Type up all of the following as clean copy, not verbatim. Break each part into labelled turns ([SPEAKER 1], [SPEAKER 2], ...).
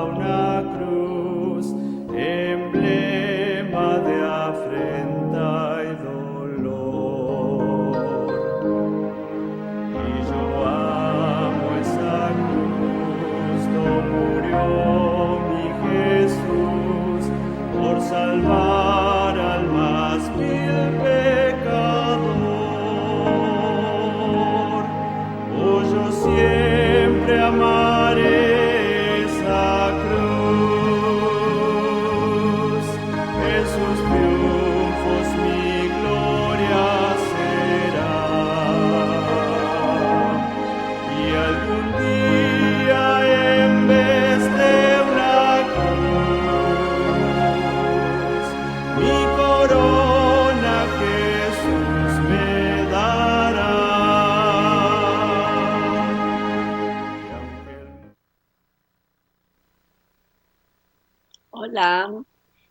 [SPEAKER 1] una cruz, emblema de afrenta y dolor. Y yo amo esa cruz, no murió mi Jesús por salvar al más vil pecador. Oh, yo siempre amaré esa cruz, en sus triunfos mi gloria será. Y algún día en vez de una cruz, mi corona Jesús me dará. Y aunque el
[SPEAKER 2] Hola,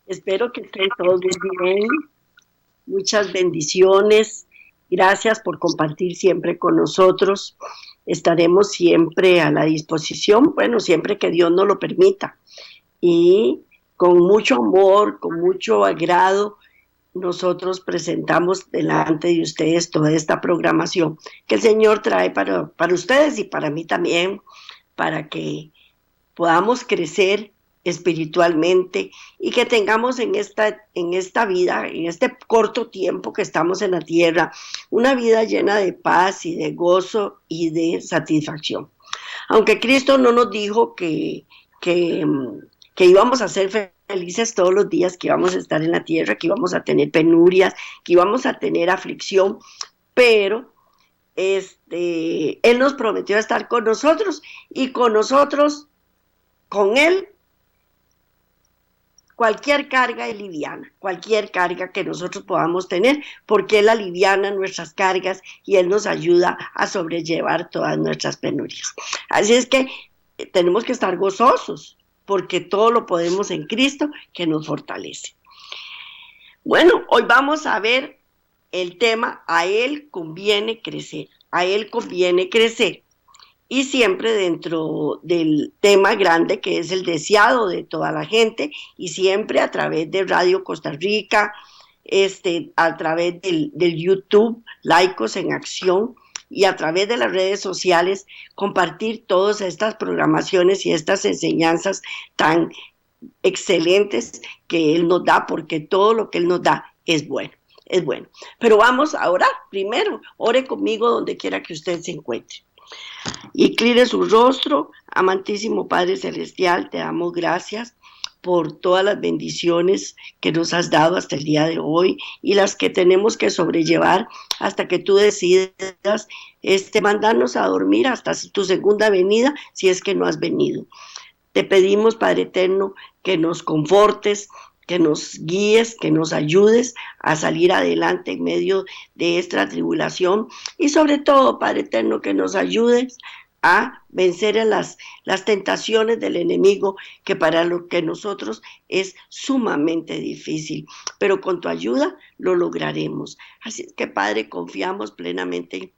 [SPEAKER 2] espero que estén todos bien. Muchas bendiciones. Gracias por compartir siempre con nosotros. Estaremos siempre a la disposición, bueno, siempre que Dios nos lo permita. Y con mucho amor, con mucho agrado, nosotros presentamos delante de ustedes toda esta programación que el Señor trae para ustedes y para mí también, para que podamos crecer espiritualmente y que tengamos en esta vida, en este corto tiempo que estamos en la tierra, una vida llena de paz y de gozo y de satisfacción. Aunque Cristo no nos dijo que, que íbamos a ser felices todos los días, que íbamos a estar en la tierra, que íbamos a tener penurias, que íbamos a tener aflicción, pero Él nos prometió estar con nosotros y con nosotros, con Él, cualquier carga es liviana, cualquier carga que nosotros podamos tener, porque Él aliviana nuestras cargas y Él nos ayuda a sobrellevar todas nuestras penurias. Así es que tenemos que estar gozosos, porque todo lo podemos en Cristo que nos fortalece. Bueno, hoy vamos a ver el tema, a Él conviene crecer, a Él conviene crecer. Y siempre dentro del tema grande que es el deseado de toda la gente y siempre a través de Radio Costa Rica, a través del YouTube, Laicos en Acción, y a través de las redes sociales, compartir todas estas programaciones y estas enseñanzas tan excelentes que Él nos da, porque todo lo que Él nos da es bueno, es bueno. Pero vamos a orar primero, ore conmigo donde quiera que usted se encuentre. Incline su rostro, amantísimo Padre Celestial, te damos gracias por todas las bendiciones que nos has dado hasta el día de hoy y las que tenemos que sobrellevar hasta que tú decidas mandarnos a dormir hasta tu segunda venida, si es que no has venido. Te pedimos, Padre Eterno, que nos confortes, que nos guíes, que nos ayudes a salir adelante en medio de esta tribulación y sobre todo, Padre Eterno, que nos ayudes a vencer a las tentaciones del enemigo, que para lo que nosotros es sumamente difícil, pero con tu ayuda lo lograremos. Así es que, Padre, confiamos plenamente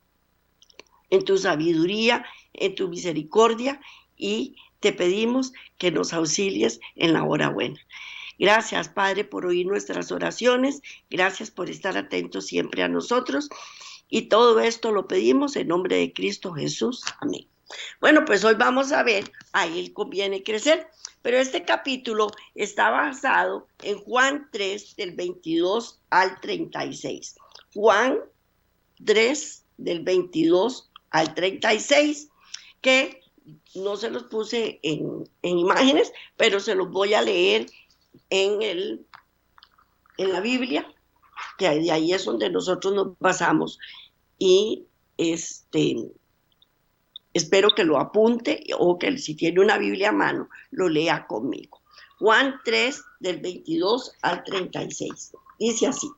[SPEAKER 2] en tu sabiduría, en tu misericordia y te pedimos que nos auxilies en la hora buena. Gracias, Padre, por oír nuestras oraciones. Gracias por estar atentos siempre a nosotros. Y todo esto lo pedimos en nombre de Cristo Jesús. Amén. Bueno, pues hoy vamos a ver, a Él conviene crecer. Pero este capítulo está basado en Juan 3, del 22 al 36. Juan 3, del 22 al 36, que no se los puse en imágenes, pero se los voy a leer en la Biblia, que de ahí es donde nosotros nos basamos, y espero que lo apunte o que si tiene una Biblia a mano lo lea conmigo. Juan 3 del 22 al 36 dice así: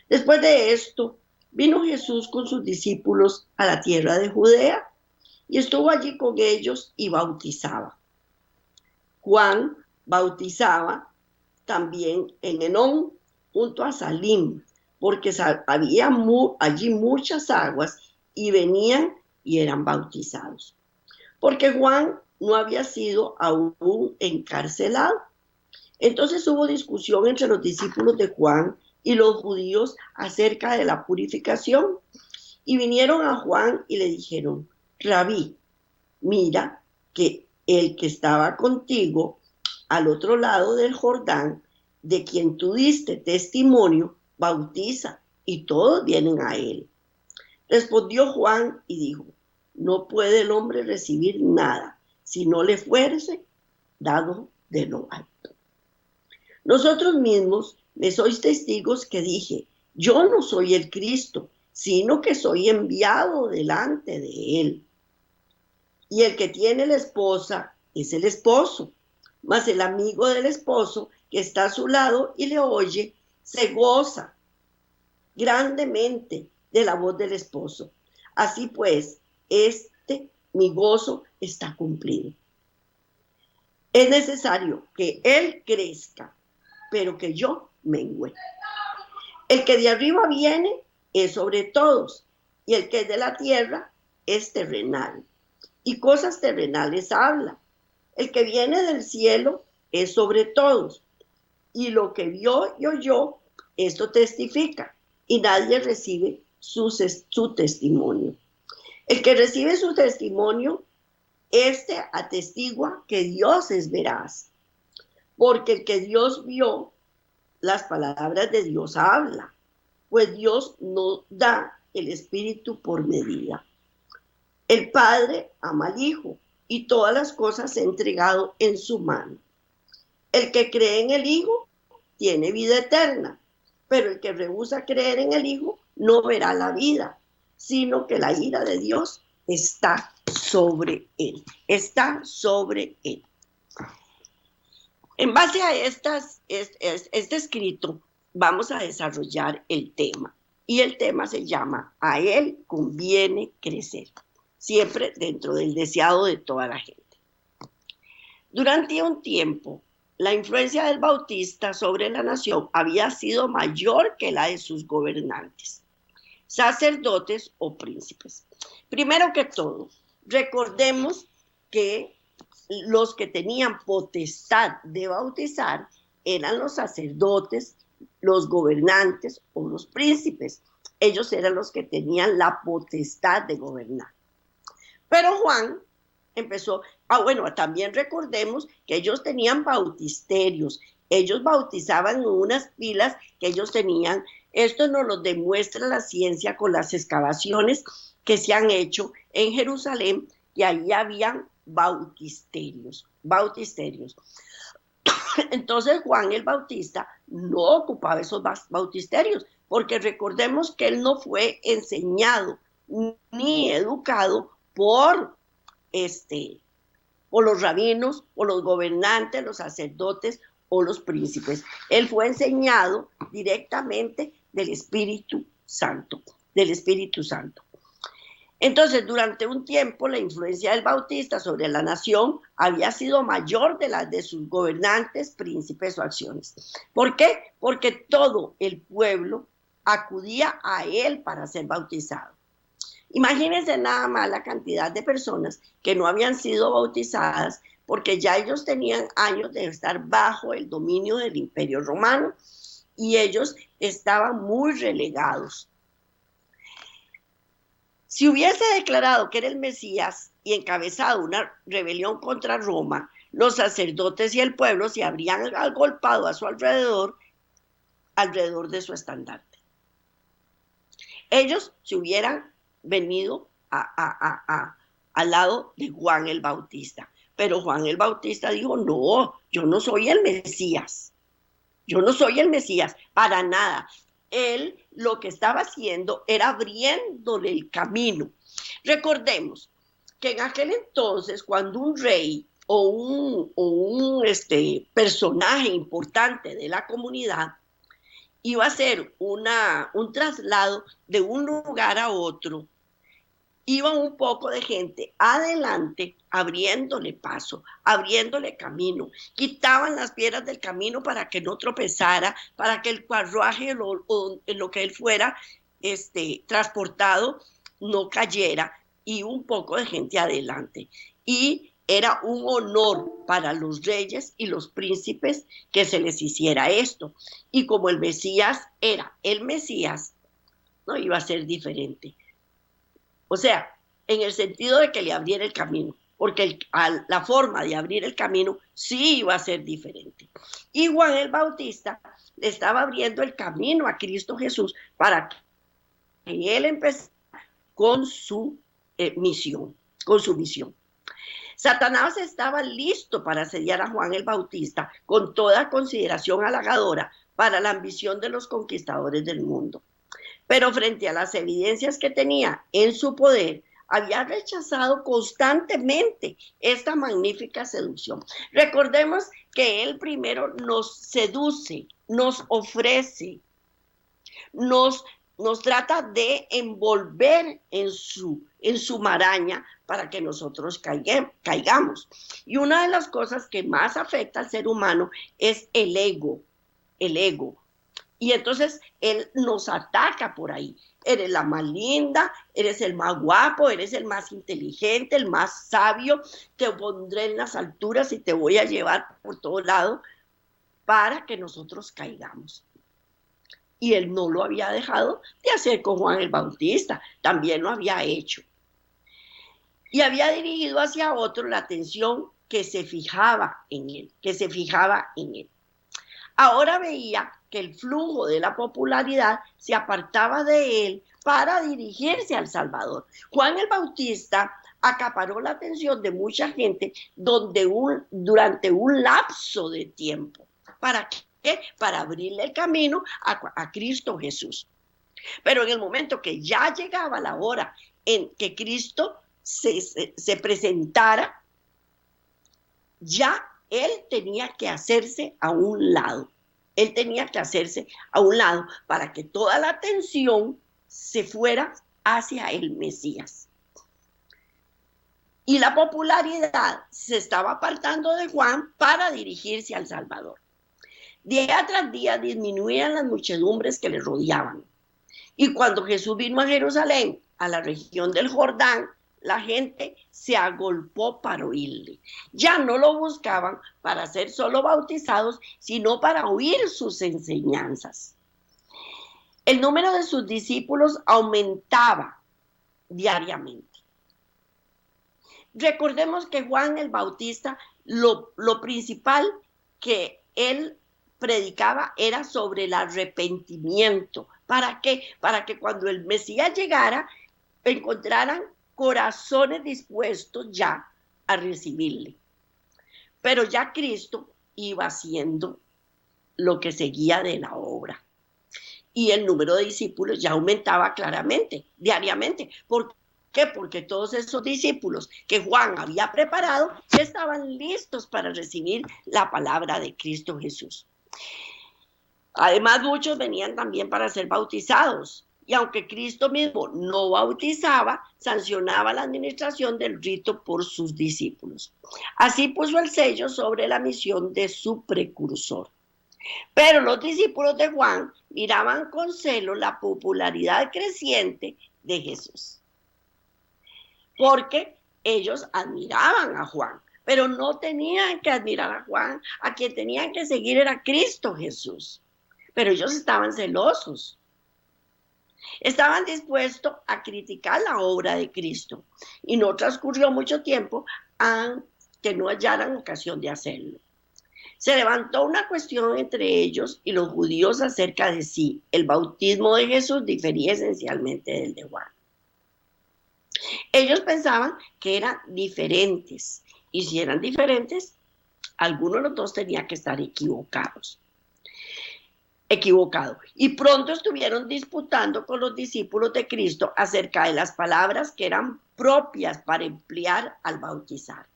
[SPEAKER 2] después de esto vino Jesús con sus discípulos a la tierra de Judea y estuvo allí con ellos y bautizaba. Juan bautizaba también en Enón, junto a Salim, porque había allí muchas aguas y venían y eran bautizados. Porque Juan no había sido aún encarcelado. Entonces hubo discusión entre los discípulos de Juan y los judíos acerca de la purificación. Y vinieron a Juan y le dijeron: Rabí, mira que el que estaba contigo al otro lado del Jordán, de quien tú diste testimonio, bautiza, y todos vienen a él. Respondió Juan y dijo: no puede el hombre recibir nada si no le fuese dado de lo alto. Nosotros mismos me sois testigos que dije: yo no soy el Cristo, sino que soy enviado delante de él. Y el que tiene la esposa es el esposo, mas el amigo del esposo que está a su lado y le oye, se goza grandemente de la voz del esposo. Así pues, mi gozo está cumplido. Es necesario que él crezca, pero que yo mengüe. El que de arriba viene es sobre todos, y el que es de la tierra es terrenal, y cosas terrenales habla. El que viene del cielo es sobre todos, y lo que vio y oyó, esto testifica, y nadie recibe su testimonio. El que recibe su testimonio, este atestigua que Dios es veraz, porque el que Dios vio, las palabras de Dios habla, pues Dios no da el Espíritu por medida. El Padre ama al Hijo y todas las cosas ha entregado en su mano. El que cree en el Hijo tiene vida eterna, pero el que rehúsa creer en el Hijo no verá la vida, sino que la ira de Dios está sobre él. Está sobre él. En base a este escrito, vamos a desarrollar el tema. Y el tema se llama: a él conviene crecer. Siempre dentro del deseado de toda la gente. Durante un tiempo, la influencia del Bautista sobre la nación había sido mayor que la de sus gobernantes, sacerdotes o príncipes. Primero que todo, recordemos que los que tenían potestad de bautizar eran los sacerdotes, los gobernantes o los príncipes. Ellos eran los que tenían la potestad de gobernar. Pero Juan empezó, también recordemos que ellos tenían bautisterios, ellos bautizaban en unas pilas que ellos tenían. Esto nos lo demuestra la ciencia con las excavaciones que se han hecho en Jerusalén, y ahí habían bautisterios. Entonces Juan el Bautista no ocupaba esos bautisterios, porque recordemos que él no fue enseñado ni educado por los rabinos, o los gobernantes, los sacerdotes o los príncipes. Él fue enseñado directamente del Espíritu Santo, Entonces, durante un tiempo, la influencia del Bautista sobre la nación había sido mayor de la de sus gobernantes, príncipes o acciones. ¿Por qué? Porque todo el pueblo acudía a él para ser bautizado. Imagínense nada más la cantidad de personas que no habían sido bautizadas, porque ya ellos tenían años de estar bajo el dominio del Imperio Romano y ellos estaban muy relegados. Si hubiese declarado que era el Mesías y encabezado una rebelión contra Roma, los sacerdotes y el pueblo se habrían agolpado a su alrededor de su estandarte. Ellos se hubieran venido al lado de Juan el Bautista. Pero Juan el Bautista dijo: no, yo no soy el Mesías. Yo no soy el Mesías, para nada. Él lo que estaba haciendo era abriéndole el camino. Recordemos que en aquel entonces, cuando un rey o un personaje importante de la comunidad iba a hacer un traslado de un lugar a otro, iba un poco de gente adelante, abriéndole paso, abriéndole camino. Quitaban las piedras del camino para que no tropezara, para que el carruaje en lo que él fuera transportado no cayera, y un poco de gente adelante. Y era un honor para los reyes y los príncipes que se les hiciera esto. Y como el Mesías era el Mesías, no iba a ser diferente. O sea, en el sentido de que le abriera el camino, porque la forma de abrir el camino sí iba a ser diferente. Y Juan el Bautista le estaba abriendo el camino a Cristo Jesús para que él empezara con su misión, con su misión. Satanás estaba listo para asediar a Juan el Bautista con toda consideración halagadora para la ambición de los conquistadores del mundo. Pero frente a las evidencias que tenía en su poder, había rechazado constantemente esta magnífica seducción. Recordemos que él primero nos seduce, nos ofrece, nos trata de envolver en su maraña para que nosotros caigamos. Y una de las cosas que más afecta al ser humano es el ego, el ego. Y entonces él nos ataca por ahí. Eres la más linda, eres el más guapo, eres el más inteligente, el más sabio, te pondré en las alturas y te voy a llevar por todo lado para que nosotros caigamos. Y él no lo había dejado de hacer con Juan el Bautista, también lo había hecho. Y había dirigido hacia otro la atención que se fijaba en él, Ahora veía que el flujo de la popularidad se apartaba de él para dirigirse al Salvador. Juan el Bautista acaparó la atención de mucha gente durante un lapso de tiempo. ¿Para qué? Para abrirle el camino a Cristo Jesús. Pero en el momento que ya llegaba la hora en que Cristo se presentara, ya él tenía que hacerse a un lado. Él tenía que hacerse a un lado para que toda la atención se fuera hacia el Mesías. Y la popularidad se estaba apartando de Juan para dirigirse al Salvador. Día tras día disminuían las muchedumbres que le rodeaban. Y cuando Jesús vino a Jerusalén, a la región del Jordán, la gente se agolpó para oírle. Ya no lo buscaban para ser solo bautizados, sino para oír sus enseñanzas. El número de sus discípulos aumentaba diariamente. Recordemos que Juan el Bautista, lo principal que él predicaba era sobre el arrepentimiento. ¿Para qué? Para que cuando el Mesías llegara, encontraran corazones dispuestos ya a recibirle. Pero ya Cristo iba haciendo lo que seguía de la obra. Y el número de discípulos ya aumentaba claramente, diariamente. ¿Por qué? Porque todos esos discípulos que Juan había preparado ya estaban listos para recibir la palabra de Cristo Jesús. Además, muchos venían también para ser bautizados. Y aunque Cristo mismo no bautizaba, sancionaba la administración del rito por sus discípulos. Así puso el sello sobre la misión de su precursor. Pero los discípulos de Juan miraban con celo la popularidad creciente de Jesús. Porque ellos admiraban a Juan, pero no tenían que admirar a Juan. A quien tenían que seguir era Cristo Jesús. Pero ellos estaban celosos. Estaban dispuestos a criticar la obra de Cristo y no transcurrió mucho tiempo que no hallaran ocasión de hacerlo. Se levantó una cuestión entre ellos y los judíos acerca de si el bautismo de Jesús difería esencialmente del de Juan. Ellos pensaban que eran diferentes y si eran diferentes, alguno de los dos tenía que estar equivocado. Y pronto estuvieron disputando con los discípulos de Cristo acerca de las palabras que eran propias para emplear al bautizar.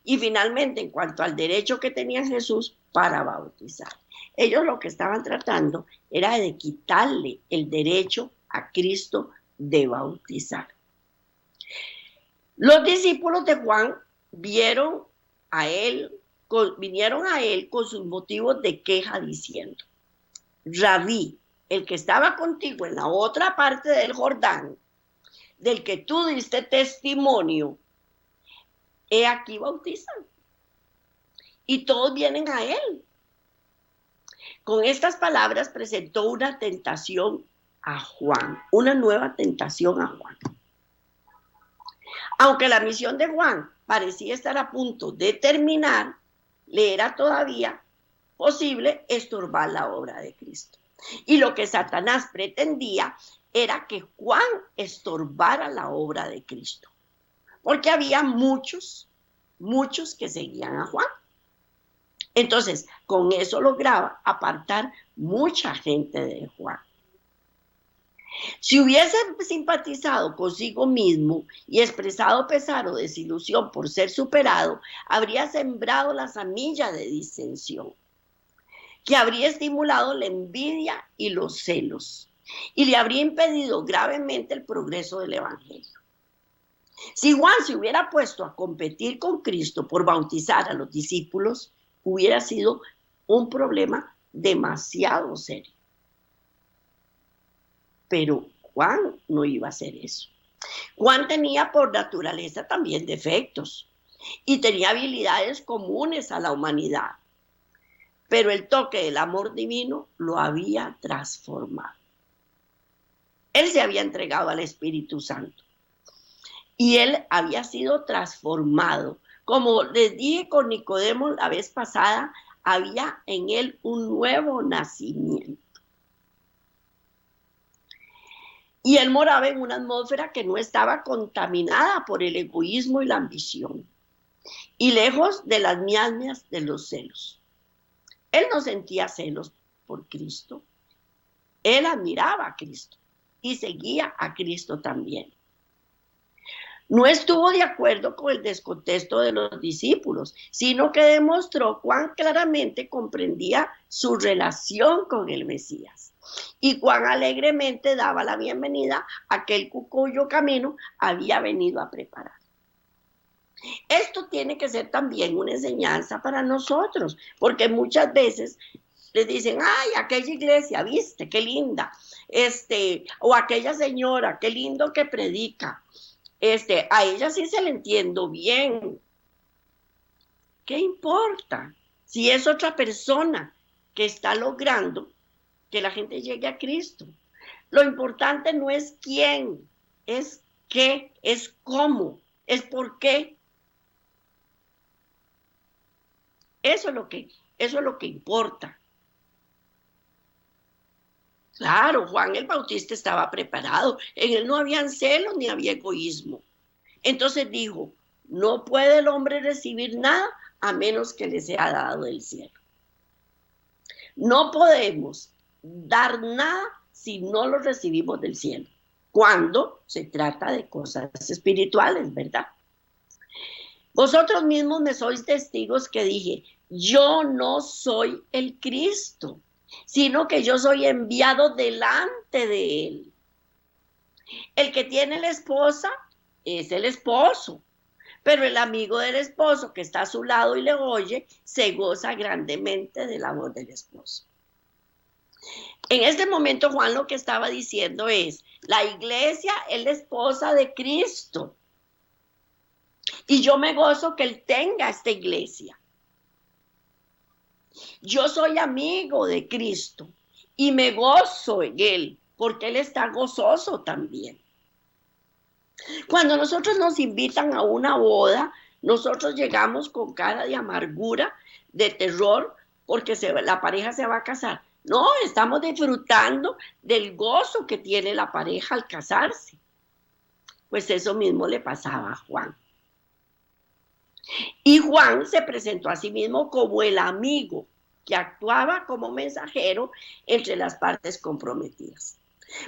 [SPEAKER 2] Y finalmente, en cuanto al derecho que tenía Jesús para bautizar. Ellos lo que estaban tratando era de quitarle el derecho a Cristo de bautizar. Los discípulos de Juan vinieron a él con sus motivos de queja diciendo: Rabí, el que estaba contigo en la otra parte del Jordán, del que tú diste testimonio, he aquí bautizan. Y todos vienen a él. Con estas palabras presentó una tentación a Juan, una nueva tentación a Juan. Aunque la misión de Juan parecía estar a punto de terminar, le era todavía posible estorbar la obra de Cristo. Y lo que Satanás pretendía era que Juan estorbara la obra de Cristo, porque había muchos que seguían a Juan. Entonces, con eso lograba apartar mucha gente de Juan. Si hubiese simpatizado consigo mismo y expresado pesar o desilusión por ser superado, habría sembrado la semilla de disensión, que habría estimulado la envidia y los celos, y le habría impedido gravemente el progreso del Evangelio. Si Juan se hubiera puesto a competir con Cristo por bautizar a los discípulos, hubiera sido un problema demasiado serio. Pero Juan no iba a hacer eso. Juan tenía por naturaleza también defectos y tenía habilidades comunes a la humanidad, pero el toque del amor divino lo había transformado. Él se había entregado al Espíritu Santo y él había sido transformado. Como les dije con Nicodemo la vez pasada, había en él un nuevo nacimiento. Y él moraba en una atmósfera que no estaba contaminada por el egoísmo y la ambición, y lejos de las miasmas de los celos. Él no sentía celos por Cristo, él admiraba a Cristo y seguía a Cristo también. No estuvo de acuerdo con el descontexto de los discípulos, sino que demostró cuán claramente comprendía su relación con el Mesías y cuán alegremente daba la bienvenida a aquel cuyo camino había venido a preparar. Esto tiene que ser también una enseñanza para nosotros, porque muchas veces les dicen, ay, aquella iglesia, viste, qué linda, o aquella señora, qué lindo que predica. A ella sí se le entiendo bien. ¿Qué importa si es otra persona que está logrando que la gente llegue a Cristo? Lo importante no es quién, es qué, es cómo, es por qué. Eso es lo que importa. Claro, Juan el Bautista estaba preparado, en él no había celos ni había egoísmo. Entonces dijo, no puede el hombre recibir nada a menos que le sea dado del cielo. No podemos dar nada si no lo recibimos del cielo, cuando se trata de cosas espirituales, ¿verdad? Vosotros mismos me sois testigos que dije, yo no soy el Cristo, sino que yo soy enviado delante de él. El que tiene la esposa es el esposo, pero el amigo del esposo que está a su lado y le oye, se goza grandemente de la voz del esposo. En este momento Juan lo que estaba diciendo es, la iglesia es la esposa de Cristo, y yo me gozo que él tenga esta iglesia. Yo soy amigo de Cristo y me gozo en él, porque él está gozoso también. Cuando nosotros nos invitan a una boda, nosotros llegamos con cara de amargura, de terror, porque la pareja se va a casar. No, estamos disfrutando del gozo que tiene la pareja al casarse. Pues eso mismo le pasaba a Juan. Y Juan se presentó a sí mismo como el amigo que actuaba como mensajero entre las partes comprometidas.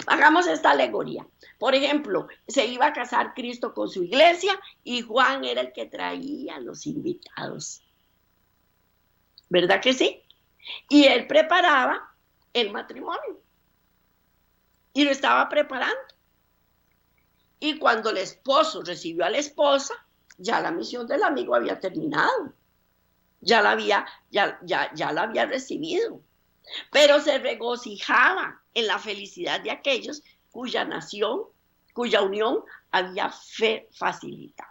[SPEAKER 2] Hagamos esta alegoría. Por ejemplo, se iba a casar Cristo con su iglesia y Juan era el que traía a los invitados. ¿Verdad que sí? Y él preparaba el matrimonio. Y lo estaba preparando. Y cuando el esposo recibió a la esposa, ya la misión del amigo había terminado. Ya la había recibido. Pero se regocijaba en la felicidad de aquellos cuya unión había facilitado.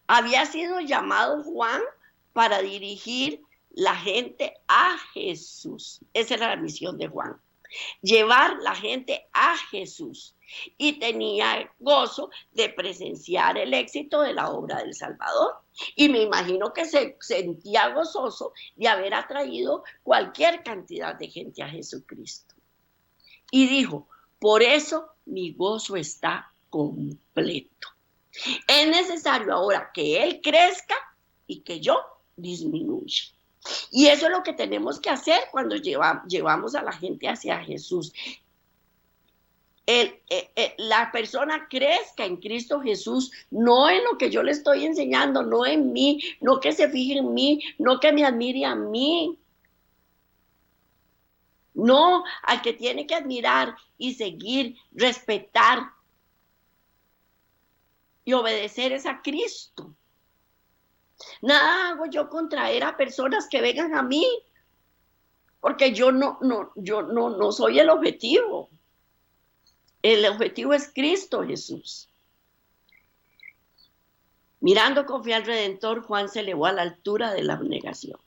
[SPEAKER 2] Había sido llamado Juan para dirigir la gente a Jesús. Esa era la misión de Juan, llevar la gente a Jesús. Y tenía gozo de presenciar el éxito de la obra del Salvador. Y me imagino que se sentía gozoso de haber atraído cualquier cantidad de gente a Jesucristo. Y dijo, por eso mi gozo está completo. Es necesario ahora que Él crezca y que yo disminuya. Y eso es lo que tenemos que hacer cuando llevamos a la gente hacia Jesús. La persona crezca en Cristo Jesús, no en lo que yo le estoy enseñando, no en mí, no que se fije en mí, no que me admire a mí. No, al que tiene que admirar y seguir, respetar y obedecer es a Cristo. Nada hago yo contraer a personas que vengan a mí, porque yo no soy el objetivo. El objetivo es Cristo Jesús. Mirando con fe al Redentor, Juan se elevó a la altura de la abnegación.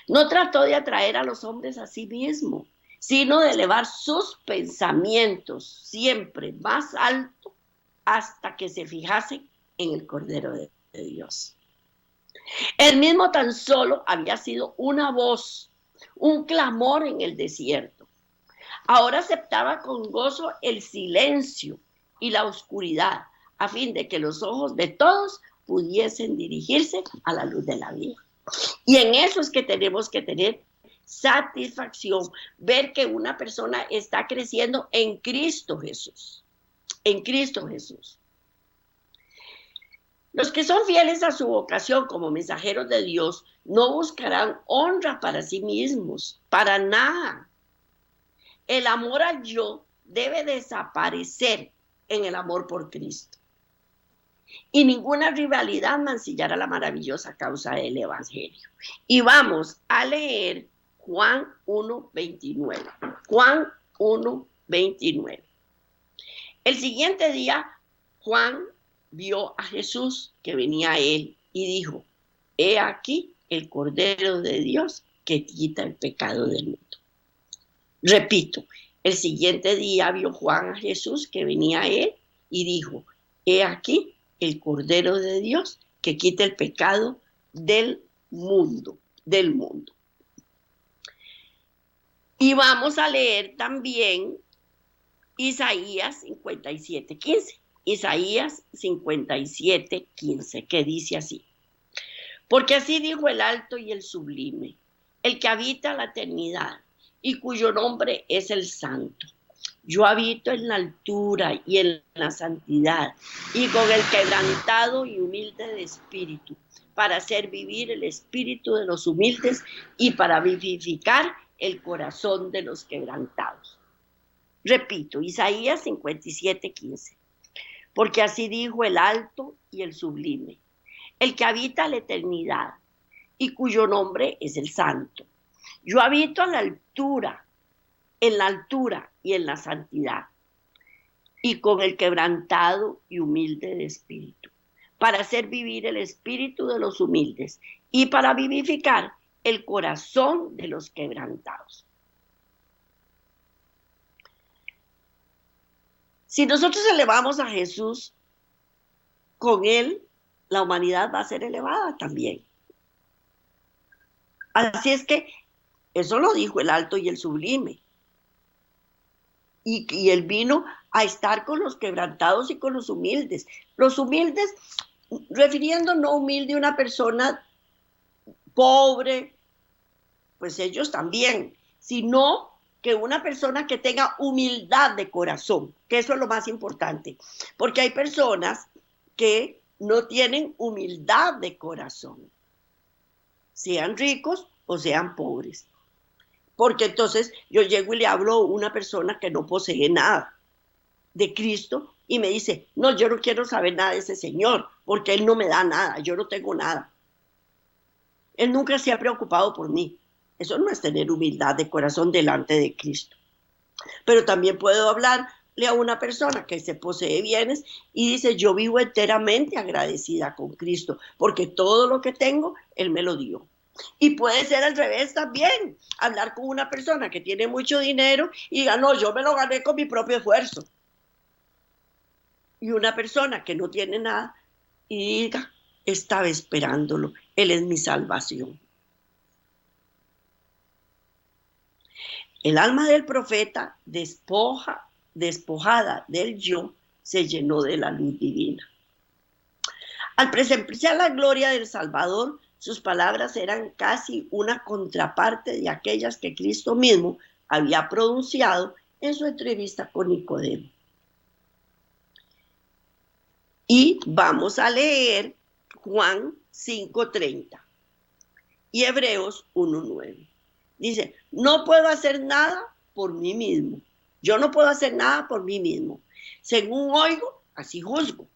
[SPEAKER 2] No trató de atraer a los hombres a sí mismo, sino de elevar sus pensamientos siempre más alto hasta que se fijasen en el Cordero de Dios. Él mismo tan solo había sido una voz, un clamor en el desierto. Ahora aceptaba con gozo el silencio y la oscuridad, a fin de que los ojos de todos pudiesen dirigirse a la luz de la vida. Y en eso es que tenemos que tener satisfacción, ver que una persona está creciendo en Cristo Jesús. En Cristo Jesús. Los que son fieles a su vocación como mensajeros de Dios no buscarán honra para sí mismos, para nada. El amor al yo debe desaparecer en el amor por Cristo. Y ninguna rivalidad mancillará la maravillosa causa del Evangelio. Y vamos a leer Juan 1:29. Juan 1:29. El siguiente día, Juan vio a Jesús que venía a él y dijo, he aquí el Cordero de Dios que quita el pecado del mundo. Repito, el siguiente día vio Juan a Jesús que venía a él y dijo, he aquí el Cordero de Dios que quita el pecado del mundo. Y vamos a leer también Isaías 57:15. Isaías 57:15, que dice así. Porque así dijo el alto y el sublime, el que habita la eternidad y cuyo nombre es el Santo. Yo habito en la altura y en la santidad y con el quebrantado y humilde de espíritu, para hacer vivir el espíritu de los humildes y para vivificar el corazón de los quebrantados. Repito, Isaías 57:15. Porque así dijo el alto y el sublime, el que habita la eternidad y cuyo nombre es el Santo. Yo habito en la altura y en la santidad y con el quebrantado y humilde de espíritu, para hacer vivir el espíritu de los humildes y para vivificar el corazón de los quebrantados. Si nosotros elevamos a Jesús, con Él la humanidad va a ser elevada también. Así es que eso lo dijo el alto y el sublime. Y Él vino a estar con los quebrantados y con los humildes. Los humildes, refiriendo no humilde a una persona pobre, pues ellos también, sino que una persona que tenga humildad de corazón, que eso es lo más importante, porque hay personas que no tienen humildad de corazón, sean ricos o sean pobres, porque entonces yo llego y le hablo a una persona que no posee nada de Cristo y me dice, no, yo no quiero saber nada de ese Señor, porque Él no me da nada, yo no tengo nada. Él nunca se ha preocupado por mí. Eso no es tener humildad de corazón delante de Cristo. Pero también puedo hablar a una persona que se posee bienes y dice, yo vivo enteramente agradecida con Cristo, porque todo lo que tengo, Él me lo dio. Y puede ser al revés también, hablar con una persona que tiene mucho dinero y diga, no, yo me lo gané con mi propio esfuerzo. Y una persona que no tiene nada y diga, estaba esperándolo, Él es mi salvación. El alma del profeta, despojada del yo, se llenó de la luz divina. Al presenciar la gloria del Salvador, sus palabras eran casi una contraparte de aquellas que Cristo mismo había pronunciado en su entrevista con Nicodemo. Y vamos a leer Juan 5:30 y Hebreos 1:9. Dice, no puedo hacer nada por mí mismo. Yo no puedo hacer nada por mí mismo. Según oigo, así juzgo.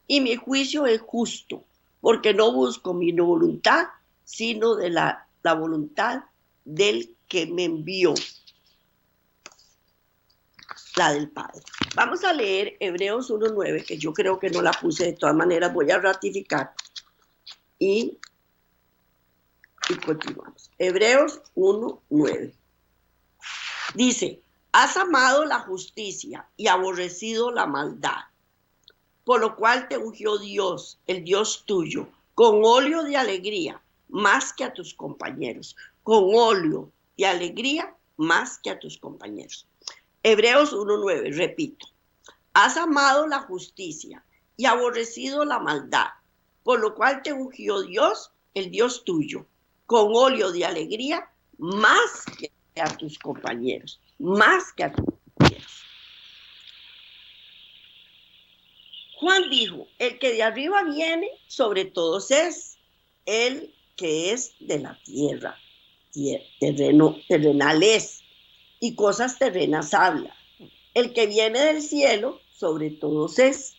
[SPEAKER 2] Y mi juicio es justo, porque no busco mi voluntad, sino de la voluntad del que me envió, la del Padre. Vamos a leer Hebreos 1:9, que yo creo que no la puse, de todas maneras voy a ratificar. Y continuamos. Hebreos 1:9. Dice, has amado la justicia y aborrecido la maldad, por lo cual te ungió Dios, el Dios tuyo, con óleo de alegría, más que a tus compañeros. Con óleo de alegría, más que a tus compañeros. Hebreos 1:9, repito. Has amado la justicia y aborrecido la maldad, por lo cual te ungió Dios, el Dios tuyo, con óleo de alegría, más que a tus compañeros, más que a tus compañeros. Juan dijo, el que de arriba viene, sobre todos es el que es de la tierra, terrenales, y cosas terrenas habla. El que viene del cielo, sobre todos es,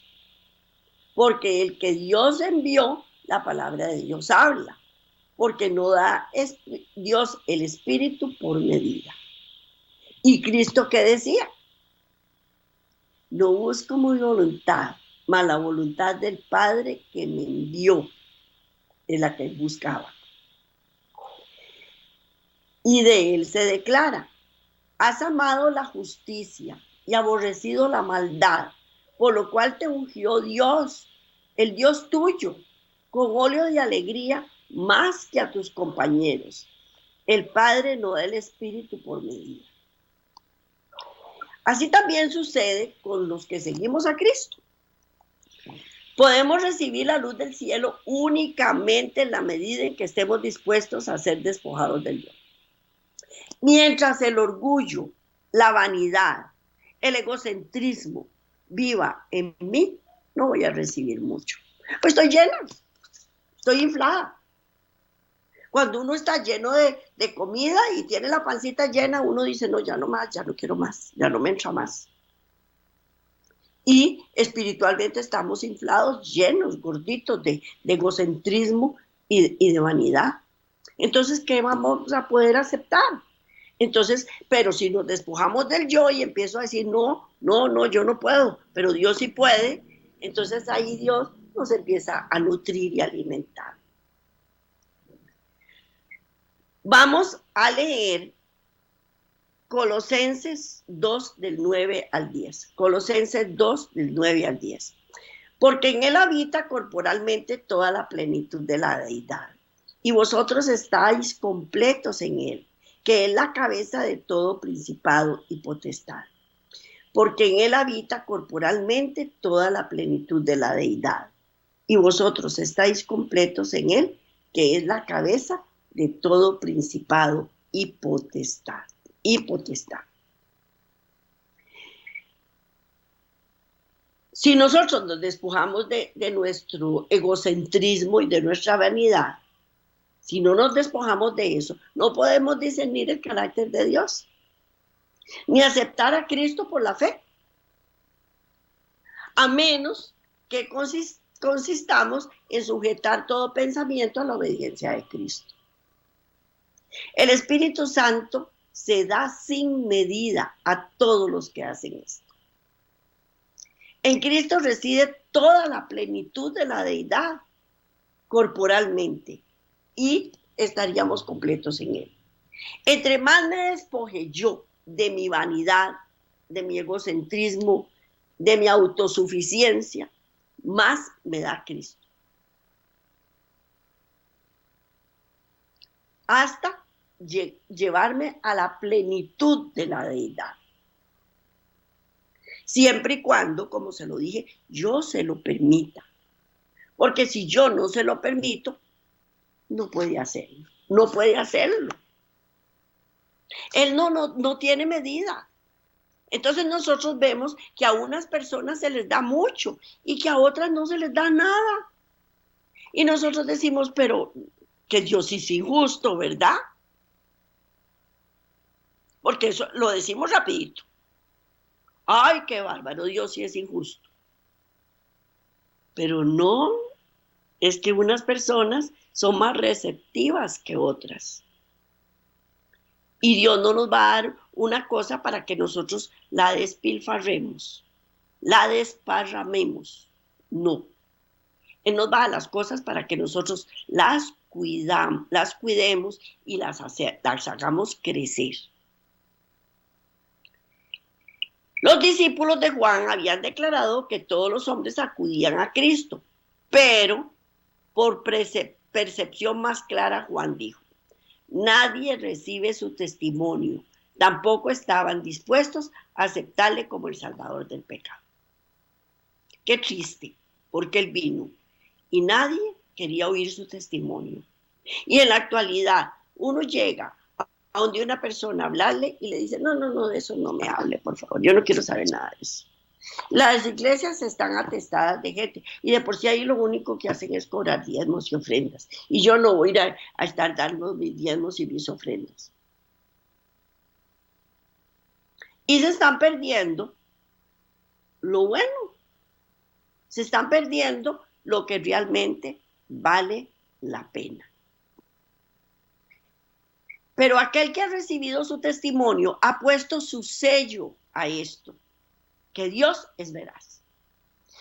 [SPEAKER 2] porque el que Dios envió, la palabra de Dios habla, porque no da Dios el Espíritu por medida. ¿Y Cristo qué decía? No busco mi voluntad, mas la voluntad del Padre que me envió es la que él buscaba. Y de él se declara, has amado la justicia y aborrecido la maldad, por lo cual te ungió Dios, el Dios tuyo, con óleo de alegría, más que a tus compañeros. El Padre no da el Espíritu por medida. Así también sucede con los que seguimos a Cristo. Podemos recibir la luz del cielo únicamente en la medida en que estemos dispuestos a ser despojados del yo. Mientras el orgullo, la vanidad, el egocentrismo viva en mí, no voy a recibir mucho. Pues estoy llena, estoy inflada. Cuando uno está lleno de comida y tiene la pancita llena, uno dice, no, ya no más, ya no quiero más, ya no me entra más. Y espiritualmente estamos inflados, llenos, gorditos de egocentrismo y de vanidad. Entonces, ¿qué vamos a poder aceptar? Entonces, pero si nos despojamos del yo y empiezo a decir, no, yo no puedo, pero Dios sí puede, entonces ahí Dios nos empieza a nutrir y alimentar. Vamos a leer Colosenses 2 del 9 al 10. Colosenses 2 del 9 al 10. Porque en él habita corporalmente toda la plenitud de la deidad. Y vosotros estáis completos en él, que es la cabeza de todo principado y potestad. Porque en él habita corporalmente toda la plenitud de la deidad. Y vosotros estáis completos en él, que es la cabeza de todo principado y potestad. Si nosotros nos despojamos de nuestro egocentrismo y de nuestra vanidad, si no nos despojamos de eso, no podemos discernir el carácter de Dios, ni aceptar a Cristo por la fe, a menos que consistamos en sujetar todo pensamiento a la obediencia de Cristo. El Espíritu Santo se da sin medida a todos los que hacen esto. En Cristo reside toda la plenitud de la deidad corporalmente y estaríamos completos en Él. Entre más me despoje yo de mi vanidad, de mi egocentrismo, de mi autosuficiencia, más me da Cristo. Hasta llevarme a la plenitud de la deidad. Siempre y cuando, como se lo dije, yo se lo permita. Porque si yo no se lo permito, no puede hacerlo. No puede hacerlo. Él no tiene medida. Entonces nosotros vemos que a unas personas se les da mucho y que a otras no se les da nada. Y nosotros decimos, pero que Dios es injusto, ¿verdad? Porque eso lo decimos rapidito. Ay, qué bárbaro, Dios sí es injusto. Pero no, es que unas personas son más receptivas que otras. Y Dios no nos va a dar una cosa para que nosotros la despilfarremos, la desparramemos. No. Él nos va a dar las cosas para que nosotros las cuidemos y las hagamos crecer. Los discípulos de Juan habían declarado que todos los hombres acudían a Cristo, pero por percepción más clara Juan dijo, nadie recibe su testimonio, tampoco estaban dispuestos a aceptarle como el Salvador del pecado. Qué triste, porque él vino y nadie quería oír su testimonio. Y en la actualidad uno llega a donde una persona hablarle y le dice, no, de eso no me hable, por favor, yo no quiero saber nada de eso. Las iglesias están atestadas de gente y de por sí ahí lo único que hacen es cobrar diezmos y ofrendas. Y yo no voy a estar dando mis diezmos y mis ofrendas. Y se están perdiendo lo bueno. Se están perdiendo lo que realmente vale la pena. Pero aquel que ha recibido su testimonio ha puesto su sello a esto, que Dios es veraz.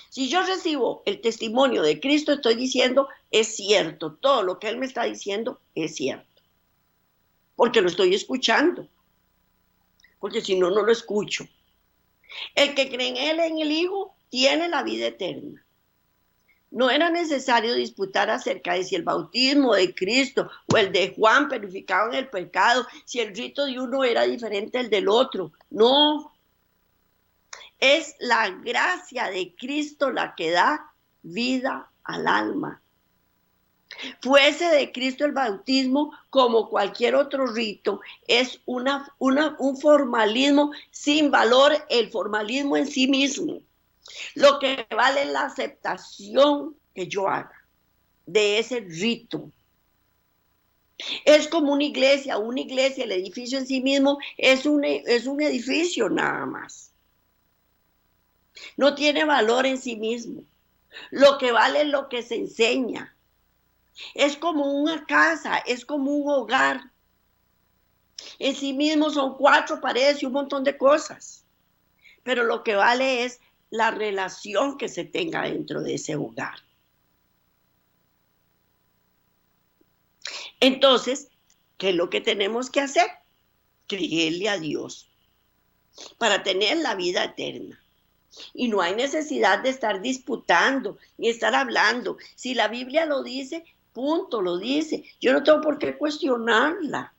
[SPEAKER 2] Si yo recibo el testimonio de Cristo, estoy diciendo, es cierto, todo lo que Él me está diciendo es cierto. Porque lo estoy escuchando. Porque si no, no lo escucho. El que cree en Él, en el Hijo, tiene la vida eterna. No era necesario disputar acerca de si el bautismo de Cristo o el de Juan purificaban el pecado, si el rito de uno era diferente al del otro. No. Es la gracia de Cristo la que da vida al alma. Fuese de Cristo el bautismo como cualquier otro rito, es un formalismo sin valor, el formalismo en sí mismo. Lo que vale es la aceptación que yo haga de ese rito. Es como una iglesia, el edificio en sí mismo es un edificio nada más. No tiene valor en sí mismo. Lo que vale es lo que se enseña. Es como una casa, es como un hogar. En sí mismo son 4 paredes y un montón de cosas. Pero lo que vale es la relación que se tenga dentro de ese hogar. Entonces, ¿qué es lo que tenemos que hacer? Creerle a Dios para tener la vida eterna. Y no hay necesidad de estar disputando ni estar hablando. Si la Biblia lo dice, punto, lo dice. Yo no tengo por qué cuestionarla.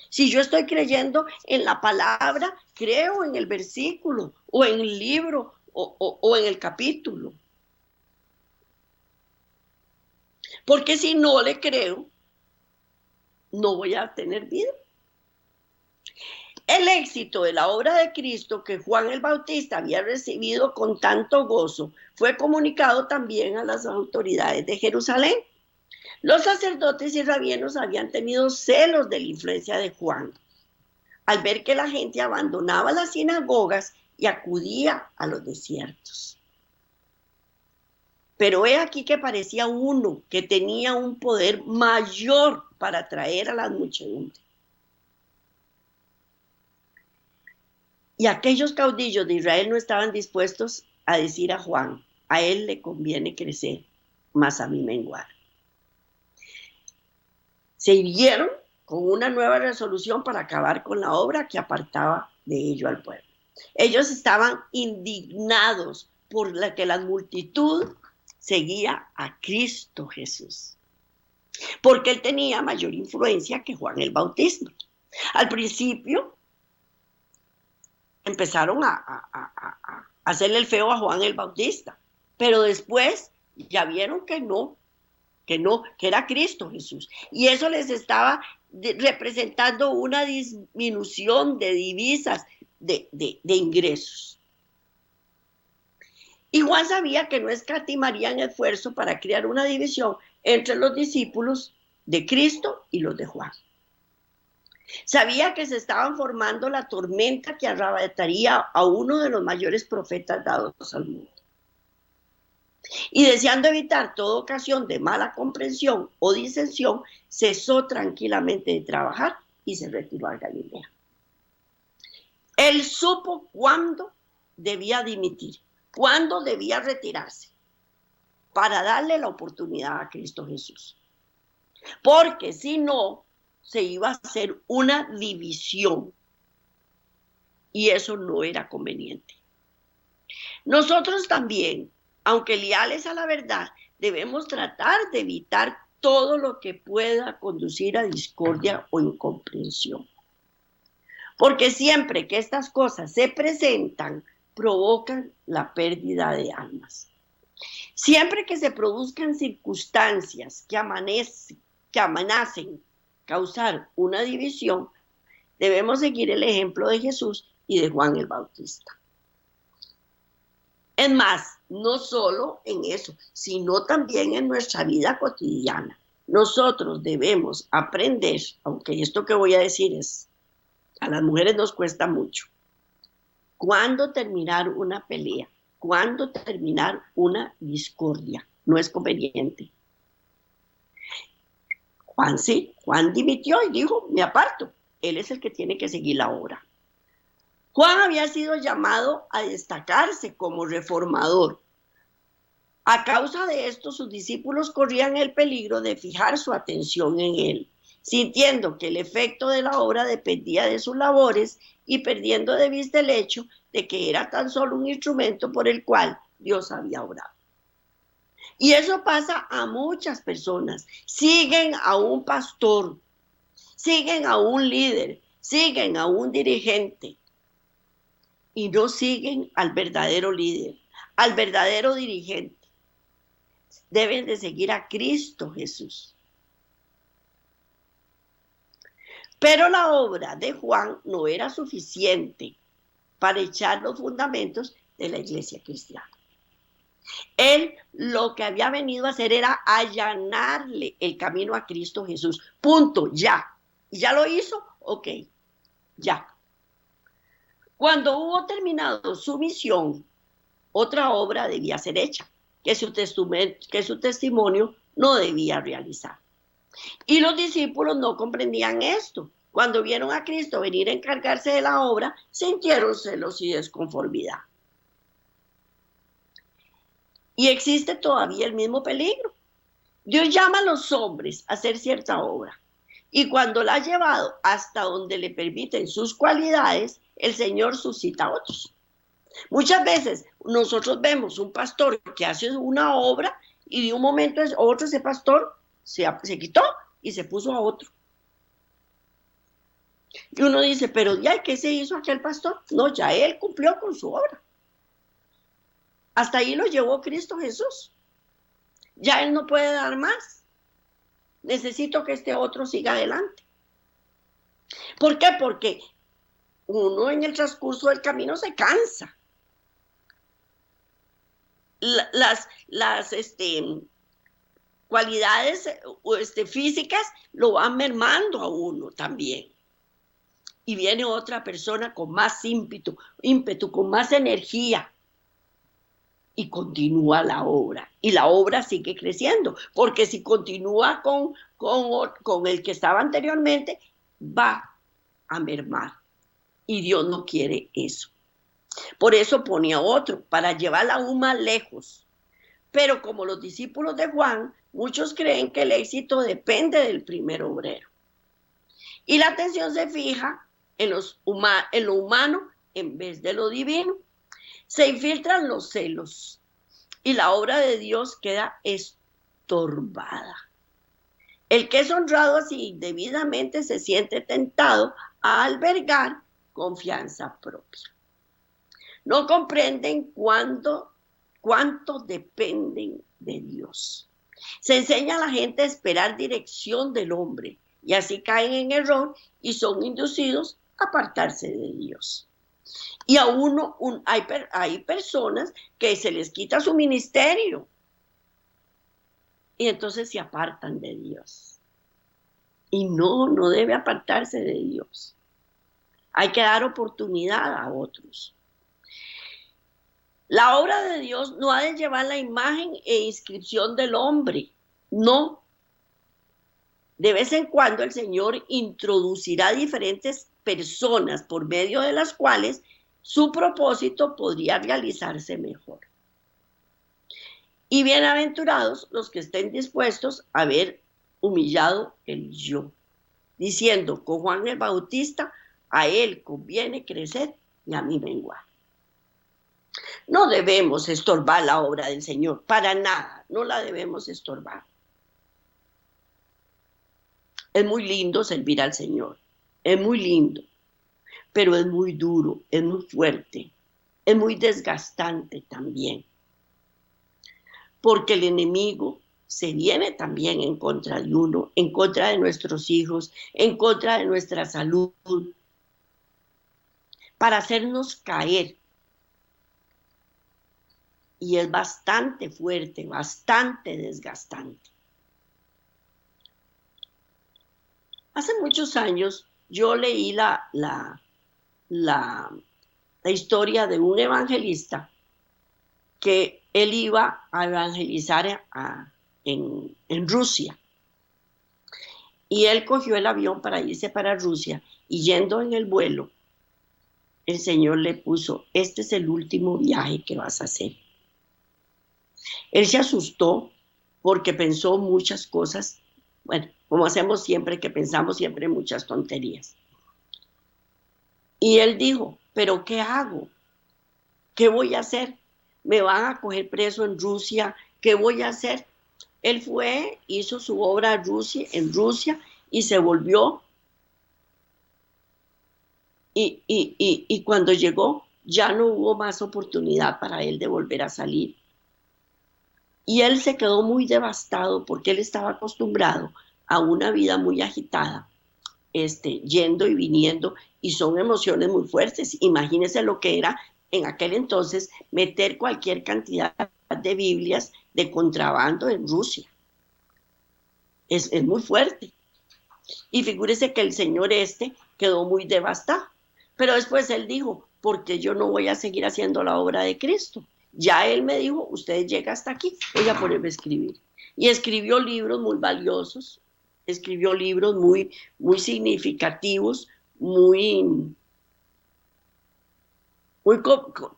[SPEAKER 2] Si yo estoy creyendo en la palabra, creo en el versículo o en el libro o en el capítulo. Porque si no le creo, no voy a tener vida. El éxito de la obra de Cristo que Juan el Bautista había recibido con tanto gozo fue comunicado también a las autoridades de Jerusalén. Los sacerdotes y rabienos habían tenido celos de la influencia de Juan, al ver que la gente abandonaba las sinagogas y acudía a los desiertos. Pero he aquí que parecía uno que tenía un poder mayor para atraer a las muchedumbres. Y aquellos caudillos de Israel no estaban dispuestos a decir a Juan, a él le conviene crecer, más a mí menguar. Se irguieron con una nueva resolución para acabar con la obra que apartaba de ello al pueblo. Ellos estaban indignados por la que la multitud seguía a Cristo Jesús, porque él tenía mayor influencia que Juan el Bautista. Al principio empezaron a hacerle el feo a Juan el Bautista, pero después ya vieron que no, que era Cristo Jesús. Y eso les estaba representando una disminución de divisas, de ingresos. Y Juan sabía que no escatimarían esfuerzo para crear una división entre los discípulos de Cristo y los de Juan. Sabía que se estaban formando la tormenta que arrebataría a uno de los mayores profetas dados al mundo. Y deseando evitar toda ocasión de mala comprensión o disensión, cesó tranquilamente de trabajar y se retiró a Galilea. Él supo cuándo debía dimitir, cuándo debía retirarse, para darle la oportunidad a Cristo Jesús. Porque si no, se iba a hacer una división, y eso no era conveniente. Nosotros también, aunque leales a la verdad, debemos tratar de evitar todo lo que pueda conducir a discordia o incomprensión. Porque siempre que estas cosas se presentan, provocan la pérdida de almas. Siempre que se produzcan circunstancias que amenacen causar una división, debemos seguir el ejemplo de Jesús y de Juan el Bautista. Es más, no solo en eso, sino también en nuestra vida cotidiana. Nosotros debemos aprender, aunque esto que voy a decir a las mujeres nos cuesta mucho, cuándo terminar una pelea, cuándo terminar una discordia. No es conveniente. Juan dimitió y dijo, me aparto. Él es el que tiene que seguir la obra. Juan había sido llamado a destacarse como reformador. A causa de esto, sus discípulos corrían el peligro de fijar su atención en él, sintiendo que el efecto de la obra dependía de sus labores y perdiendo de vista el hecho de que era tan solo un instrumento por el cual Dios había obrado. Y eso pasa a muchas personas. Siguen a un pastor, siguen a un líder, siguen a un dirigente y no siguen al verdadero líder, al verdadero dirigente. Deben de seguir a Cristo Jesús. Pero la obra de Juan no era suficiente para echar los fundamentos de la iglesia cristiana. Él lo que había venido a hacer era allanarle el camino a Cristo Jesús. Punto, ya. ¿Y ya lo hizo? Ok, ya. Cuando hubo terminado su misión, otra obra debía ser hecha, que su testimonio no debía realizar. Y los discípulos no comprendían esto. Cuando vieron a Cristo venir a encargarse de la obra, sintieron celos y desconformidad. Y existe todavía el mismo peligro. Dios llama a los hombres a hacer cierta obra. Y cuando la ha llevado hasta donde le permiten sus cualidades, el Señor suscita a otros. Muchas veces nosotros vemos un pastor que hace una obra y de un momento a otro ese pastor se quitó y se puso a otro. Y uno dice, pero ya, ¿qué se hizo aquel pastor? No, ya él cumplió con su obra. Hasta ahí lo llevó Cristo Jesús. Ya él no puede dar más. Necesito que este otro siga adelante. ¿Por qué? Porque uno en el transcurso del camino se cansa. Las cualidades físicas lo van mermando a uno también. Y viene otra persona con más ímpetu, con más energía. Y continúa la obra. Y la obra sigue creciendo. Porque si continúa con el que estaba anteriormente, va a mermar. Y Dios no quiere eso. Por eso ponía otro, para llevarla aún más lejos. Pero como los discípulos de Juan, muchos creen que el éxito depende del primer obrero. Y la atención se fija en lo humano en vez de lo divino. Se infiltran los celos y la obra de Dios queda estorbada. El que es honrado así debidamente se siente tentado a albergar confianza propia. No comprenden cuánto dependen de Dios. Se enseña a la gente a esperar dirección del hombre y así caen en error y son inducidos a apartarse de Dios. Y a hay personas que se les quita su ministerio y entonces se apartan de Dios. Y no debe apartarse de Dios. Hay que dar oportunidad a otros. La obra de Dios no ha de llevar la imagen e inscripción del hombre, no. De vez en cuando el Señor introducirá diferentes personas por medio de las cuales su propósito podría realizarse mejor. Y bienaventurados los que estén dispuestos a haber humillado el yo, diciendo con Juan el Bautista, a él conviene crecer y a mí menguar. No debemos estorbar la obra del Señor, para nada, no la debemos estorbar. Es muy lindo servir al Señor, es muy lindo, pero es muy duro, es muy fuerte, es muy desgastante también. Porque el enemigo se viene también en contra de uno, en contra de nuestros hijos, en contra de nuestra salud, para hacernos caer. Y es bastante fuerte, bastante desgastante. Hace muchos años yo leí la historia de un evangelista que él iba a evangelizar en Rusia. Y él cogió el avión para irse para Rusia y yendo en el vuelo, el Señor le puso, este es el último viaje que vas a hacer. Él se asustó porque pensó muchas cosas, bueno, como hacemos siempre, que pensamos siempre en muchas tonterías. Y él dijo, ¿pero qué hago? ¿Qué voy a hacer? ¿Me van a coger preso en Rusia? ¿Qué voy a hacer? Él fue, hizo su obra en Rusia y se volvió. Y cuando llegó, ya no hubo más oportunidad para él de volver a salir. Y él se quedó muy devastado porque él estaba acostumbrado a una vida muy agitada, yendo y viniendo, y son emociones muy fuertes. Imagínense lo que era en aquel entonces meter cualquier cantidad de Biblias de contrabando en Rusia. Es muy fuerte. Y figúrese que el señor quedó muy devastado. Pero después él dijo, porque yo no voy a seguir haciendo la obra de Cristo. Ya él me dijo, usted llega hasta aquí, voy a ponerme a escribir. Y escribió libros muy valiosos, escribió libros muy, muy significativos,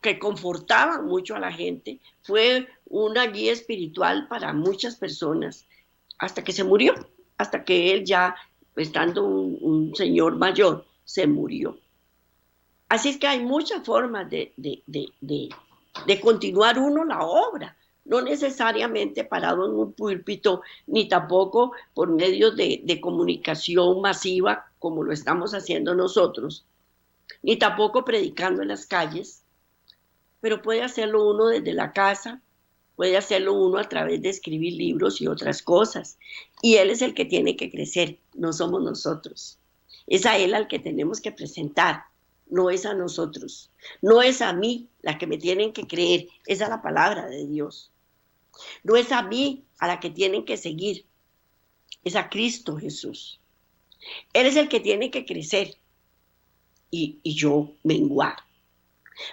[SPEAKER 2] que confortaban mucho a la gente. Fue una guía espiritual para muchas personas, hasta que se murió, hasta que él ya, estando un señor mayor, se murió. Así es que hay muchas formas de continuar uno la obra, no necesariamente parado en un púlpito, ni tampoco por medios de comunicación masiva, como lo estamos haciendo nosotros, ni tampoco predicando en las calles, pero puede hacerlo uno desde la casa, puede hacerlo uno a través de escribir libros y otras cosas. Y él es el que tiene que crecer, no somos nosotros. Es a él al que tenemos que presentar, no es a nosotros. No es a mí la que me tienen que creer, es a la palabra de Dios. No es a mí a la que tienen que seguir, es a Cristo Jesús. Él es el que tiene que crecer y yo menguar.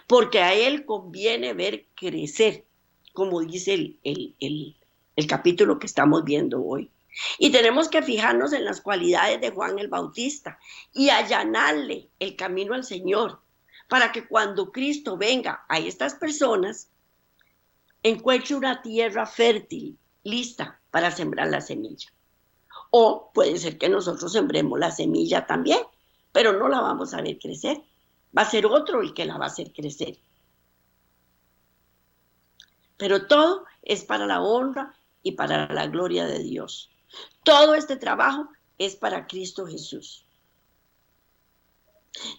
[SPEAKER 2] Porque a él conviene ver crecer, como dice el capítulo que estamos viendo hoy. Y tenemos que fijarnos en las cualidades de Juan el Bautista y allanarle el camino al Señor, para que cuando Cristo venga a estas personas, encuentre una tierra fértil, lista para sembrar la semilla. O puede ser que nosotros sembremos la semilla también, pero no la vamos a ver crecer. Va a ser otro el que la va a hacer crecer. Pero todo es para la honra y para la gloria de Dios. Todo este trabajo es para Cristo Jesús.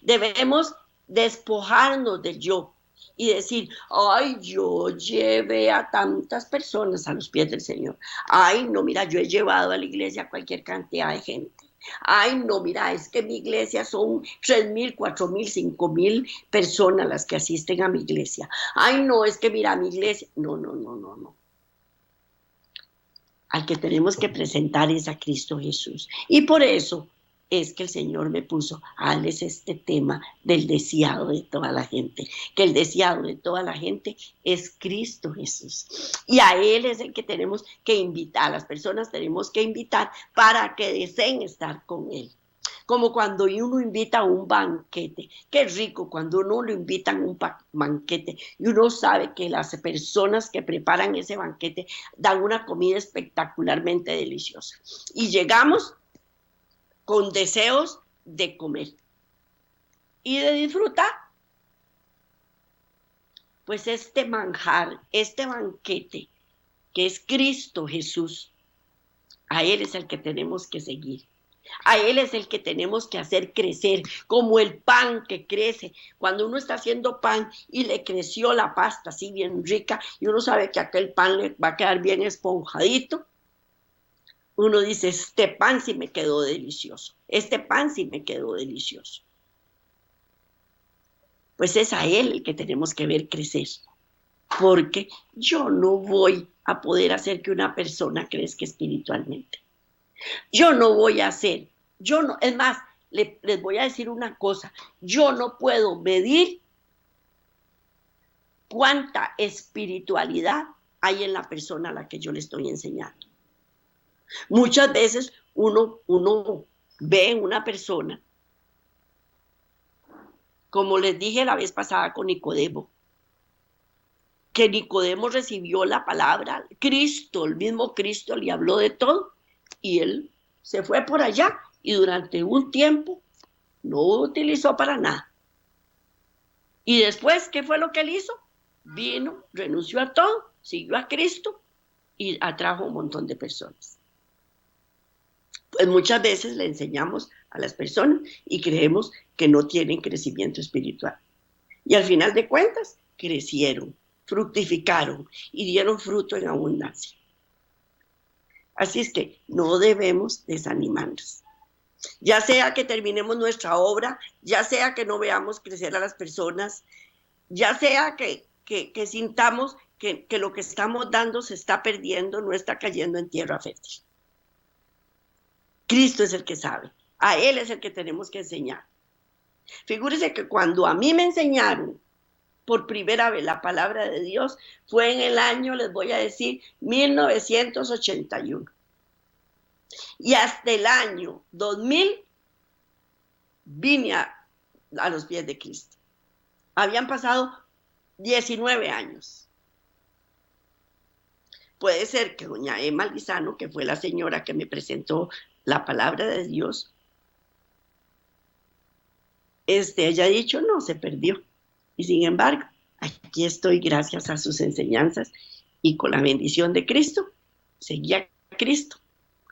[SPEAKER 2] Debemos despojarnos del yo y decir, ay, yo llevé a tantas personas a los pies del Señor. Ay, no, mira, yo he llevado a la iglesia a cualquier cantidad de gente. Ay, no, mira, es que mi iglesia son 3,000, 4,000, 5,000 personas las que asisten a mi iglesia. Ay, no, es que mira, mi iglesia... No. Al que tenemos que presentar es a Cristo Jesús. Y por eso es que el Señor me puso a darles este tema del deseado de toda la gente, que el deseado de toda la gente es Cristo Jesús. Y a Él es el que tenemos que invitar, las personas tenemos que invitar para que deseen estar con Él. Como cuando uno invita a un banquete. Qué rico cuando uno lo invitan a un banquete y uno sabe que las personas que preparan ese banquete dan una comida espectacularmente deliciosa. Y llegamos con deseos de comer y de disfrutar. Pues este manjar, este banquete, que es Cristo Jesús, a Él es el que tenemos que seguir. A Él es el que tenemos que hacer crecer, como el pan que crece. Cuando uno está haciendo pan y le creció la pasta así bien rica y uno sabe que aquel pan le va a quedar bien esponjadito, uno dice, este pan sí me quedó delicioso, este pan sí me quedó delicioso. Pues es a Él el que tenemos que ver crecer, porque yo no voy a poder hacer que una persona crezca espiritualmente. Yo no voy a hacer, es más, les voy a decir una cosa, yo no puedo medir cuánta espiritualidad hay en la persona a la que yo le estoy enseñando. Muchas veces uno ve en una persona, como les dije la vez pasada con Nicodemo, que Nicodemo recibió la palabra, Cristo, el mismo Cristo le habló de todo, y él se fue por allá y durante un tiempo no utilizó para nada. Y después, ¿qué fue lo que él hizo? Vino, renunció a todo, siguió a Cristo y atrajo un montón de personas. Pues muchas veces le enseñamos a las personas y creemos que no tienen crecimiento espiritual. Y al final de cuentas, crecieron, fructificaron y dieron fruto en abundancia. Así es que no debemos desanimarnos. Ya sea que terminemos nuestra obra, ya sea que no veamos crecer a las personas, ya sea que sintamos que lo que estamos dando se está perdiendo, no está cayendo en tierra fértil. Cristo es el que sabe, a Él es el que tenemos que enseñar. Figúrese que cuando a mí me enseñaron por primera vez la palabra de Dios, fue en el año, les voy a decir, 1981. Y hasta el año 2000 vine a los pies de Cristo. Habían pasado 19 años. Puede ser que doña Emma Lizano, que fue la señora que me presentó la palabra de Dios, haya dicho, no, se perdió. Y sin embargo, aquí estoy gracias a sus enseñanzas y con la bendición de Cristo, seguí a Cristo.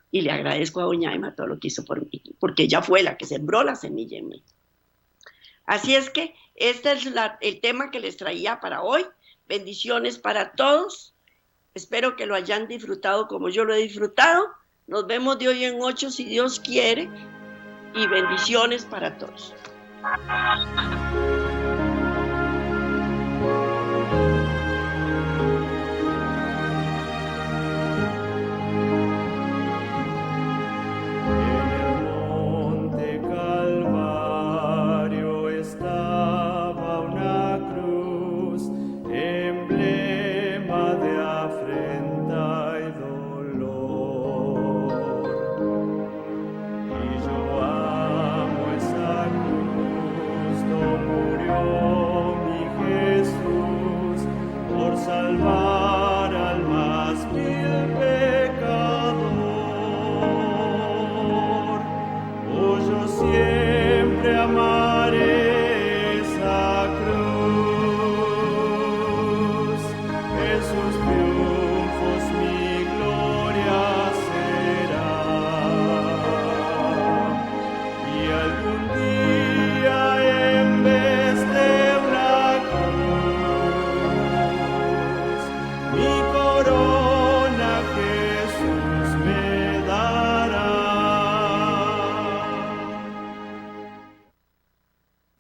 [SPEAKER 2] Y le agradezco a doña Emma todo lo que hizo por mí, porque ella fue la que sembró la semilla en mí. Así es que este es el tema que les traía para hoy. Bendiciones para todos. Espero que lo hayan disfrutado como yo lo he disfrutado. Nos vemos de hoy en 8 si Dios quiere. Y bendiciones para todos.